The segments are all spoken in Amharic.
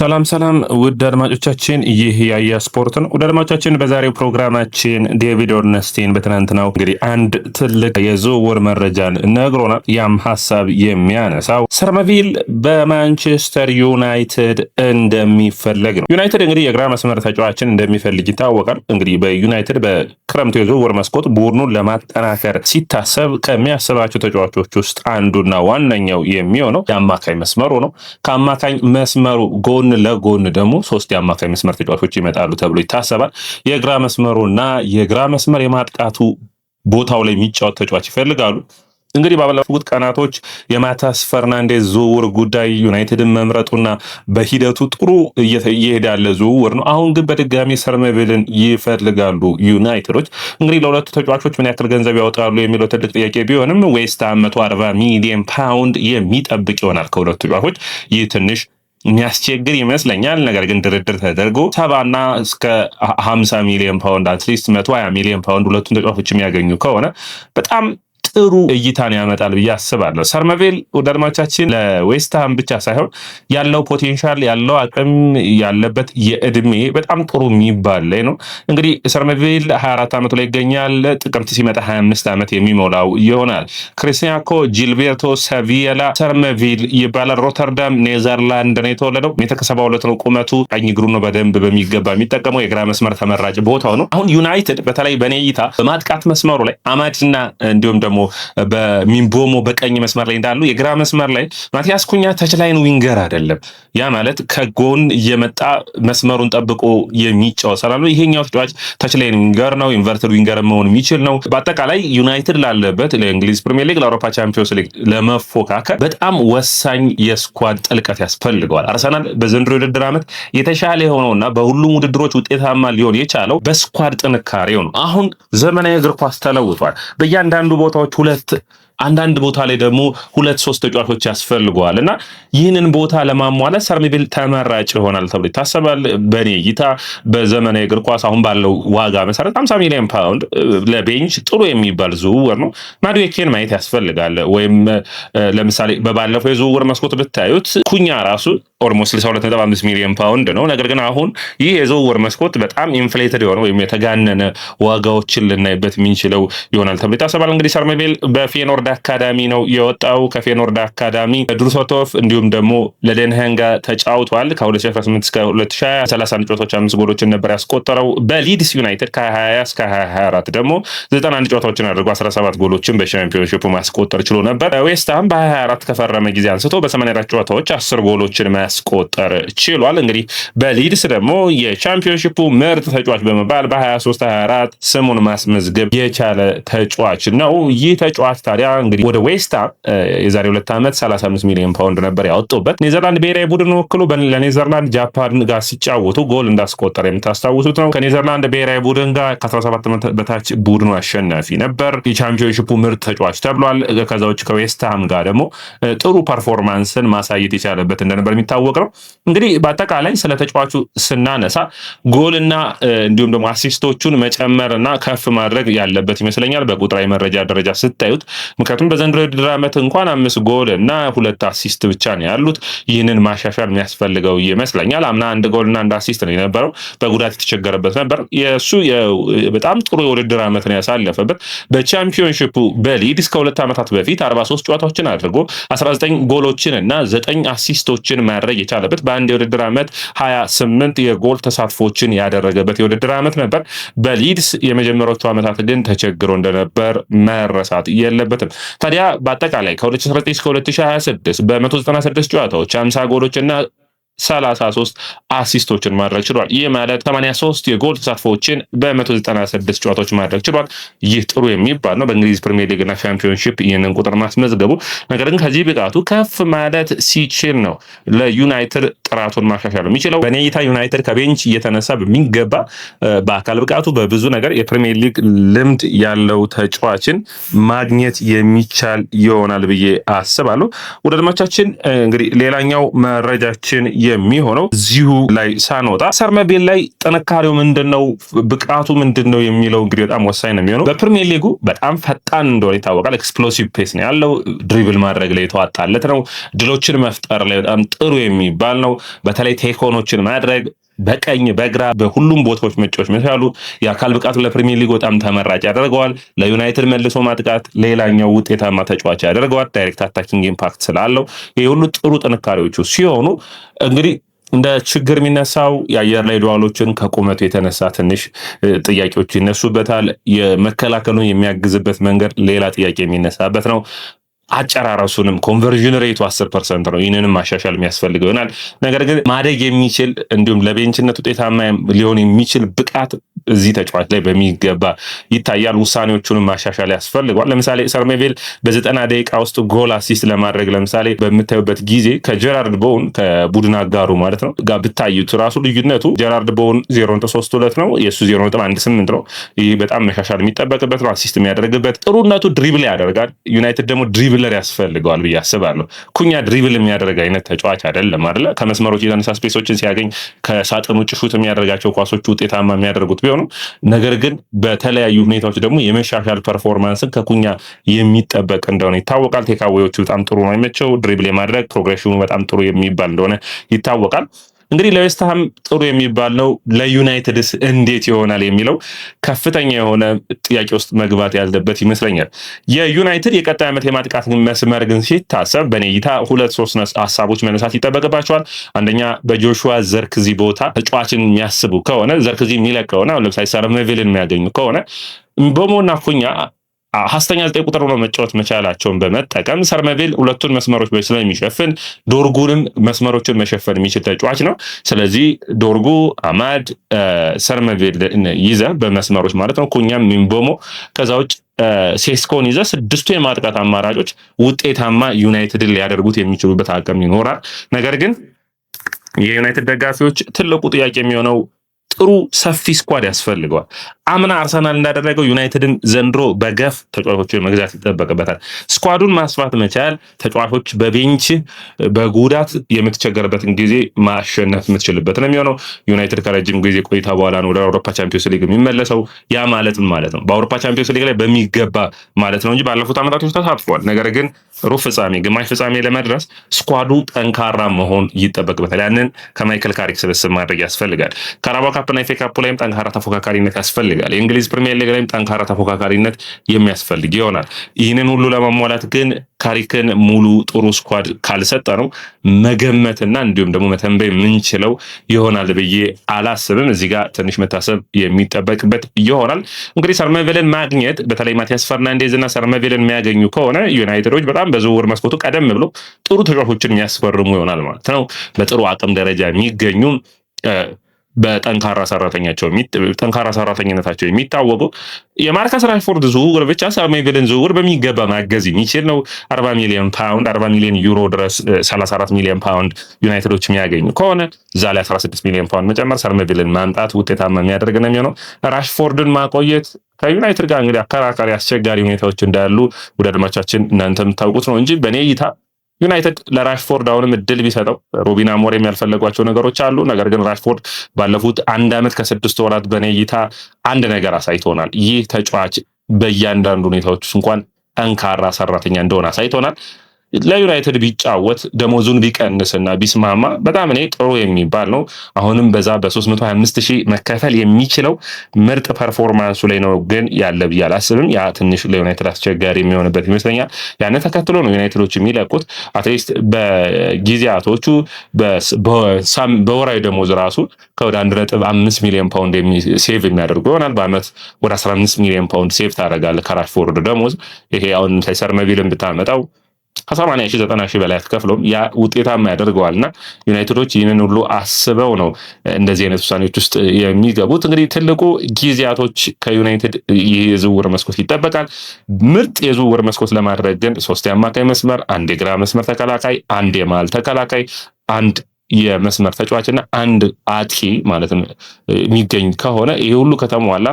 ሰላም ውድ አድማጮቻችን ይህ ያያ ስፖርት ነው። ውድ አድማጮቻችን በዛሬው ፕሮግራማችን ዴቪድ ኦርንስቲን በትናንትናው እንግዲህ አንድ ትልቅ የዝውውር መረጃን ነግሮናል። ያም ሀሳብ የሚያነሳው ሰርመቪል በማንቸስተር ዩናይትድ እንደሚፈለግ ነው። ዩናይትድ እንግዲህ የግራ መስመር ተጫዋችን እንደሚፈልግ ይታወቃል። እንግዲህ በዩናይትድ በክረምቱ የዝውውር መስኮት ቡድኑን ለማጠናከር ሲታሰብ ከሚያስባቸው ተጫዋቾች ውስጥ አንዱና ዋነኛው የሚሆነው የአማካኝ መስመሩ ነው። ከአማካኝ መስመሩ ጎን ለጎን ደግሞ ሶስት የአማካይ መስመር ተጫዋቾች ይመጣሉ ተብሎ ይታሰባል። የግራ መስመሩና የግራ መስመር የማጥቃቱ ቦታው ላይ የሚጫወት ተጫዋች ይፈልጋሉ። እንግዲህ ባለፉት ቀናቶች የማታስ ፈርናንዴዝ ዝውውር ጉዳይ ዩናይትድን መምረጡና በሂደቱ ጥሩ እየሄደ ያለ ዝውውር ነው። አሁን ግን በድጋሚ ሰርመቪልን ይፈልጋሉ ዩናይትዶች። እንግዲህ ለሁለቱ ተጫዋቾች ምን ያክል ገንዘብ ያወጣሉ የሚለው ትልቅ ጥያቄ ቢሆንም ዌስትሃም 140 ሚሊዮን ፓውንድ የሚጠብቅ ይሆናል ከሁለቱ ተጫዋቾች። ይህ ትንሽ የሚያስቸግር ይመስለኛል። ነገር ግን ድርድር ተደርጎ 70 እስከ 50 ሚሊዮን ፓውንድ አትሊስት 120 ሚሊዮን ፓውንድ ሁለቱን ተጫዋቾች የሚያገኙ ከሆነ በጣም ጥሩ እይታን ያመጣል ብዬ አስባለሁ። ሰርመቪል ወደ አድማቻችን ለዌስትሃም ብቻ ሳይሆን ያለው ፖቴንሻል ያለው አቅም ያለበት የእድሜ በጣም ጥሩ የሚባል ላይ ነው። እንግዲህ ሰርመቪል 24 ዓመቱ ላይ ይገኛል። ጥቅምት ሲመጣ 25 ዓመት የሚሞላው ይሆናል። ክሪስቲያኮ ጂልቤርቶ ሳቪየላ ሰርመቪል ይባላል። ሮተርዳም ኔዘርላንድ ነው የተወለደው። ሜትር ከ72 ነው ቁመቱ። ቀኝ እግሩ ነው በደንብ በሚገባ የሚጠቀመው። የግራ መስመር ተመራጭ ቦታው ነው። አሁን ዩናይትድ በተለይ በኔ እይታ በማጥቃት መስመሩ ላይ አማድና እንዲሁም ደግሞ በሚንቦሞ በቀኝ መስመር ላይ እንዳሉ የግራ መስመር ላይ ማቲያስ ኩኛ ተችላይን ዊንገር አይደለም። ያ ማለት ከጎን እየመጣ መስመሩን ጠብቆ የሚጫወት ስላሉ ይሄኛው ተጫዋች ተችላይን ዊንገር ነው። ኢንቨርትድ ዊንገር መሆን የሚችል ነው። በአጠቃላይ ዩናይትድ ላለበት ለእንግሊዝ ፕሪሚየር ሊግ ለአውሮፓ ቻምፒዮንስ ሊግ ለመፎካከር በጣም ወሳኝ የስኳድ ጥልቀት ያስፈልገዋል። አርሰናል በዘንድሮ የውድድር ዓመት የተሻለ የሆነውና በሁሉም ውድድሮች ውጤታማ ሊሆን የቻለው በስኳድ ጥንካሬው ነው። አሁን ዘመናዊ እግር ኳስ ተለውጧል። በእያንዳንዱ ቦታዎች ሁለት አንዳንድ ቦታ ላይ ደግሞ 2-3 ተጫዋቾች ያስፈልገዋል እና ይህንን ቦታ ለማሟላት ሰርመቪል ተመራጭ ይሆናል ተብሎ ይታሰባል። በኔ እይታ በዘመናዊ እግር ኳስ አሁን ባለው ዋጋ መሰረት 50 ሚሊዮን ፓውንድ ለቤንች ጥሩ የሚባል ዝውውር ነው። ማዱዌኬን ማየት ያስፈልጋል። ወይም ለምሳሌ በባለፈው የዝውውር መስኮት ብታዩት ኩኛ ራሱ ኦልሞስት 62.5 ሚሊዮን ፓውንድ ነው። ነገር ግን አሁን ይህ የዝውውር መስኮት በጣም ኢንፍሌትድ የሆነ ወይም የተጋነነ ዋጋዎችን ልናይበት የምንችለው ይሆናል ተብሎ ይታሰባል። እንግዲህ ሰርመቪል በፌኖርድ አካዳሚ ነው የወጣው። ከፌኖርድ አካዳሚ ድሩሶቶፍ እንዲሁም ደግሞ ለደንሃንጋ ተጫውቷል። ከ2018 እስከ 2020 31 ጨዋታዎች 5 ጎሎችን ነበር ያስቆጠረው። በሊድስ ዩናይትድ ከ2020 እስከ 2024 ደግሞ 91 ጨዋታዎችን አድርጎ 17 ጎሎችን በሻምፒዮንሺፑ ማስቆጠር ችሎ ነበር። ዌስትሃም በ2024 ከፈረመ ጊዜ አንስቶ በ84 ጨዋታዎች 10 ጎሎችን ማስቆጠር ችሏል። እንግዲህ በሊድስ ደግሞ የቻምፒዮንሺፑ ምርጥ ተጫዋች በመባል በ23-24 ስሙን ማስመዝገብ የቻለ ተጫዋች ነው። ይህ ተጫዋች ታዲያ እንግዲህ ወደ ዌስትሃም የዛሬ 2 ዓመት 35 ሚሊዮን ፓውንድ ነበር ያወጡበት። ኔዘርላንድ ብሔራዊ ቡድን ወክሎ ለኔዘርላንድ ጃፓን ጋር ሲጫወቱ ጎል እንዳስቆጠረ የምታስታውሱት ነው። ከኔዘርላንድ ብሔራዊ ቡድን ጋር ከ17 ዓመት በታች ቡድኑ አሸናፊ ነበር። የቻምፒዮንሺፑ ምርጥ ተጫዋች ተብሏል። ከዛ ውጭ ከዌስትሃም ጋር ደግሞ ጥሩ ፐርፎርማንስን ማሳየት የቻለበት እንደነበር የሚታወቅ ነው። እንግዲህ በአጠቃላይ ስለ ተጫዋቹ ስናነሳ ጎልና እንዲሁም ደግሞ አሲስቶቹን መጨመርና ከፍ ማድረግ ያለበት ይመስለኛል በቁጥራዊ መረጃ ደረጃ ስታዩት። ምክንያቱም በዘንድሮ የውድድር ዓመት እንኳን 5 ጎል እና 2 አሲስት ብቻ ነው ያሉት። ይህንን ማሻሻል የሚያስፈልገው ይመስለኛል። አምና 1 ጎል እና 1 አሲስት ነው የነበረው። በጉዳት የተቸገረበት ነበር። የእሱ በጣም ጥሩ የውድድር ዓመት ነው ያሳለፈበት። በቻምፒዮንሺፑ በሊድስ ከ2 ዓመታት በፊት 43 ጨዋታዎችን አድርጎ 19 ጎሎችን እና 9 አሲስቶችን ማድረግ የቻለበት በአንድ የውድድር ዓመት 28 የጎል ተሳትፎችን ያደረገበት የውድድር ዓመት ነበር። በሊድስ የመጀመሪያዎቹ ዓመታት ግን ተቸግሮ እንደነበር መረሳት የለበትም። ታዲያ በአጠቃላይ ከ2019 እስከ 2026 በ196 ጨዋታዎች 50 ጎሎች እና 33 አሲስቶችን ማድረግ ችሏል። ይህ ማለት 83 የጎል ተሳትፎችን በ196 ጨዋታዎች ማድረግ ችሏል። ይህ ጥሩ የሚባል ነው በእንግሊዝ ፕሪሚየር ሊግ እና ሻምፒዮንሺፕ ይህንን ቁጥር ማስመዝገቡ። ነገር ግን ከዚህ ብቃቱ ከፍ ማለት ሲችል ነው ለዩናይትድ ጥራቱን ማሻሻል የሚችለው። በኔ እይታ ዩናይትድ ከቤንች እየተነሳ በሚገባ በአካል ብቃቱ በብዙ ነገር የፕሪሚየር ሊግ ልምድ ያለው ተጫዋችን ማግኘት የሚቻል ይሆናል ብዬ አስባለሁ። ወደ አድማቻችን እንግዲህ ሌላኛው መረጃችን የሚሆነው። እዚሁ ላይ ሳንወጣ ሰርመቤል ላይ ጥንካሬው ምንድነው፣ ብቃቱ ምንድነው የሚለው እንግዲህ በጣም ወሳኝ ነው የሚሆነው። በፕሪሚየር ሊጉ በጣም ፈጣን እንደሆነ ይታወቃል። ኤክስፕሎሲቭ ፔስ ነው ያለው። ድሪብል ማድረግ ላይ የተዋጣለት ነው። ድሎችን መፍጠር ላይ በጣም ጥሩ የሚባል ነው። በተለይ ቴኮኖችን ማድረግ በቀኝ በግራ በሁሉም ቦታዎች መጫወት መቻሉ የአካል ብቃቱ ለፕሪሚየር ሊግ በጣም ተመራጭ ያደርገዋል። ለዩናይትድ መልሶ ማጥቃት ሌላኛው ውጤታማ ተጫዋች ያደርገዋል። ዳይሬክት አታኪንግ ኢምፓክት ስላለው ይህ ሁሉ ጥሩ ጥንካሬዎቹ ሲሆኑ እንግዲህ እንደ ችግር የሚነሳው የአየር ላይ ዱዋሎችን ከቁመቱ የተነሳ ትንሽ ጥያቄዎች ይነሱበታል። የመከላከሉን የሚያግዝበት መንገድ ሌላ ጥያቄ የሚነሳበት ነው። አጨራረሱንም ኮንቨርዥን ሬቱ 10% ነው። ይህንንም ማሻሻል የሚያስፈልገው ይሆናል። ነገር ግን ማደግ የሚችል እንዲሁም ለቤንችነት ውጤታማ ሊሆን የሚችል ብቃት እዚህ ተጫዋች ላይ በሚገባ ይታያል። ውሳኔዎቹንም ማሻሻል ያስፈልገዋል። ለምሳሌ ሰርሜቬል በ90 ደቂቃ ውስጥ ጎል አሲስት ለማድረግ ለምሳሌ በምታዩበት ጊዜ ከጀራርድ ቦውን ከቡድን አጋሩ ማለት ነው ጋር ብታዩት ራሱ ልዩነቱ ጀራርድ ቦውን 0.32 ነው፣ የእሱ 0.18 ነው። ይህ በጣም መሻሻል የሚጠበቅበት ነው። አሲስት የሚያደርግበት ጥሩነቱ ድሪብል ያደርጋል። ዩናይትድ ደግሞ ድሪብለር ያስፈልገዋል ብዬ አስባለሁ። ኩኛ ድሪብል የሚያደርግ አይነት ተጫዋች አይደለም አይደለ? ከመስመሮች የተነሳ ስፔሶችን ሲያገኝ ከሳጥን ውጭ ሹት የሚያደርጋቸው ኳሶች ውጤታማ የሚያደርጉት ቢሆኑ ነገር ግን በተለያዩ ሁኔታዎች ደግሞ የመሻሻል ፐርፎርማንስን ከኩኛ የሚጠበቅ እንደሆነ ይታወቃል። ቴካዌዎቹ በጣም ጥሩ ነው የሚመቸው። ድሪብል የማድረግ ፕሮግሬሽኑ በጣም ጥሩ የሚባል እንደሆነ ይታወቃል። እንግዲህ ለዌስትሃም ጥሩ የሚባል ነው። ለዩናይትድስ እንዴት ይሆናል የሚለው ከፍተኛ የሆነ ጥያቄ ውስጥ መግባት ያለበት ይመስለኛል። የዩናይትድ የቀጣይ ዓመት የማጥቃት መስመር ግን ሲታሰብ በኔ እይታ 2-3 ሀሳቦች መነሳት ይጠበቅባቸዋል። አንደኛ በጆሹዋ ዘርክዚ ቦታ ተጫዋችን የሚያስቡ ከሆነ ዘርክዚ የሚለቅ ከሆነ ለምሳሌ ሰርሜቬልን የሚያገኙ ከሆነ ምቦሞና ኩኛ ሀስተኛ 9 ቁጥር ሆኖ መጫወት መቻላቸውን በመጠቀም ሰርመቬል ሁለቱን መስመሮች ስለሚሸፍን ዶርጉንም መስመሮችን መሸፈን የሚችል ተጫዋች ነው። ስለዚህ ዶርጉ፣ አማድ፣ ሰርመቬል ይዘ በመስመሮች ማለት ነው፣ ኩኛም ሚንቦሞ፣ ከዛ ውጭ ሴስኮን ይዘ 6ቱ የማጥቃት አማራጮች ውጤታማ ዩናይትድን ሊያደርጉት የሚችሉበት አቅም ይኖራል። ነገር ግን የዩናይትድ ደጋፊዎች ትልቁ ጥያቄ የሚሆነው ጥሩ ሰፊ ስኳድ ያስፈልገዋል። አምና አርሰናል እንዳደረገው ዩናይትድን ዘንድሮ በገፍ ተጫዋቾችን መግዛት ይጠበቅበታል። ስኳዱን ማስፋት መቻል ተጫዋቾች በቤንች በጉዳት የምትቸገርበትን ጊዜ ማሸነፍ የምትችልበት ነው የሚሆነው። ዩናይትድ ከረጅም ጊዜ ቆይታ በኋላ ነው ወደ አውሮፓ ቻምፒዮንስ ሊግ የሚመለሰው። ያ ማለትም ማለት ነው በአውሮፓ ቻምፒዮንስ ሊግ ላይ በሚገባ ማለት ነው እንጂ ባለፉት ዓመታቶች ተሳትፏል። ነገር ግን ሩብ ፍጻሜ፣ ግማሽ ፍጻሜ ለመድረስ ስኳዱ ጠንካራ መሆን ይጠበቅበታል። ያንን ከማይክል ካሪክ ስብስብ ማድረግ ያስፈልጋል። ካራባኦ ካፕና ኤፍ ኤ ካፕ ላይም ጠንካራ ተፎካካሪነት ያስፈልጋል። የእንግሊዝ ፕሪሚየር ሊግ ላይም ጠንካራ ተፎካካሪነት የሚያስፈልግ ይሆናል። ይህንን ሁሉ ለማሟላት ግን ካሪክን ሙሉ ጥሩ ስኳድ ካልሰጠ ነው መገመትና እንዲሁም ደግሞ መተንበይ የምንችለው ይሆናል ብዬ አላስብም። እዚህ ጋር ትንሽ መታሰብ የሚጠበቅበት ይሆናል። እንግዲህ ሰርመቬልን ማግኘት በተለይ ማቲያስ ፈርናንዴዝ እና ሰርመቬልን የሚያገኙ ከሆነ ዩናይትዶች በጣም በዝውውር መስኮቱ ቀደም ብሎ ጥሩ ተጫዋቾችን የሚያስፈርሙ ይሆናል ማለት ነው። በጥሩ አቅም ደረጃ የሚገኙ በጠንካራ ሰራተኝነታቸው የሚታወቁ የማርከስ ራሽፎርድ ዝውውር ብቻ ሰርሜቬልን ዝውውር በሚገባ ማገዝ የሚችል ነው። 40 ሚሊዮን ፓውንድ 40 ሚሊዮን ዩሮ ድረስ 34 ሚሊዮን ፓውንድ ዩናይትዶች የሚያገኙ ከሆነ እዛ ላይ 16 ሚሊዮን ፓውንድ መጨመር ሰርሜቬልን ማምጣት ውጤታማ የሚያደርግ ነው የሚሆነው። ራሽፎርድን ማቆየት ከዩናይትድ ጋር እንግዲህ አከራካሪ አስቸጋሪ ሁኔታዎች እንዳሉ ወደ አድማቻችን እናንተ የምታውቁት ነው እንጂ በእኔ እይታ ዩናይትድ ለራሽፎርድ አሁንም እድል ቢሰጠው ሩበን አሞሪም ያልፈለጓቸው ነገሮች አሉ። ነገር ግን ራሽፎርድ ባለፉት 1 ዓመት ከ6 ወራት በኔ እይታ አንድ ነገር አሳይቶናል። ይህ ተጫዋች በእያንዳንዱ ሁኔታዎች እንኳን ጠንካራ ሰራተኛ እንደሆነ አሳይቶናል። ለዩናይትድ ቢጫወት ደሞዙን ቢቀንስና ቢስማማ በጣም እኔ ጥሩ የሚባል ነው። አሁንም በዛ በ325,000 መከፈል የሚችለው ምርጥ ፐርፎርማንሱ ላይ ነው ግን ያለ ብዬ አላስብም። ያ ትንሽ ለዩናይትድ አስቸጋሪ የሚሆንበት ይመስለኛል። ያንን ተከትሎ ነው ዩናይትዶች የሚለቁት። አትሊስት በጊዜያቶቹ በወራዊ ደሞዝ ራሱ ከወደ 1.5 ሚሊዮን ፓውንድ ሴቭ የሚያደርጉ ይሆናል። በአመት ወደ 15 ሚሊዮን ፓውንድ ሴቭ ታደርጋለህ ከራሽፎርድ ደሞዝ። ይሄ አሁን ሰርመቪልን ብታመጣው ከ80,000 90,000 በላይ አትከፍለውም። ያ ውጤታማ ያደርገዋልና ዩናይትዶች ይህንን ሁሉ አስበው ነው እንደዚህ አይነት ውሳኔዎች ውስጥ የሚገቡት። እንግዲህ ትልቁ ጊዜያቶች ከዩናይትድ የዝውውር መስኮት ይጠበቃል። ምርጥ የዝውውር መስኮት ለማድረግ ግን 3 የአማካይ መስመር፣ 1 የግራ መስመር ተከላካይ፣ 1 የመሃል ተከላካይ፣ 1 የመስመር ተጫዋችና 1 አጥቂ ማለት የሚገኝ ከሆነ ይሄ ሁሉ ከተሟላ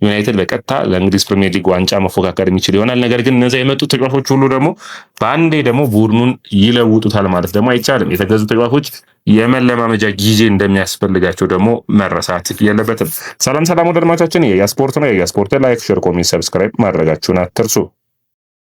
ዩናይትድ በቀጥታ ለእንግሊዝ ፕሪሚየር ሊግ ዋንጫ መፎካከር የሚችል ይሆናል። ነገር ግን እነዚያ የመጡ ተጫዋቾች ሁሉ ደግሞ በአንዴ ደግሞ ቡድኑን ይለውጡታል ማለት ደግሞ አይቻልም። የተገዙ ተጫዋቾች የመለማመጃ ጊዜ እንደሚያስፈልጋቸው ደግሞ መረሳት የለበትም። ሰላም ወደ አድማጮቻችን፣ የያ ስፖርት ነው። የያ ስፖርት ላይክ፣ ሼር፣ ኮሜንት፣ ሰብስክራይብ ማድረጋችሁን አትርሱ።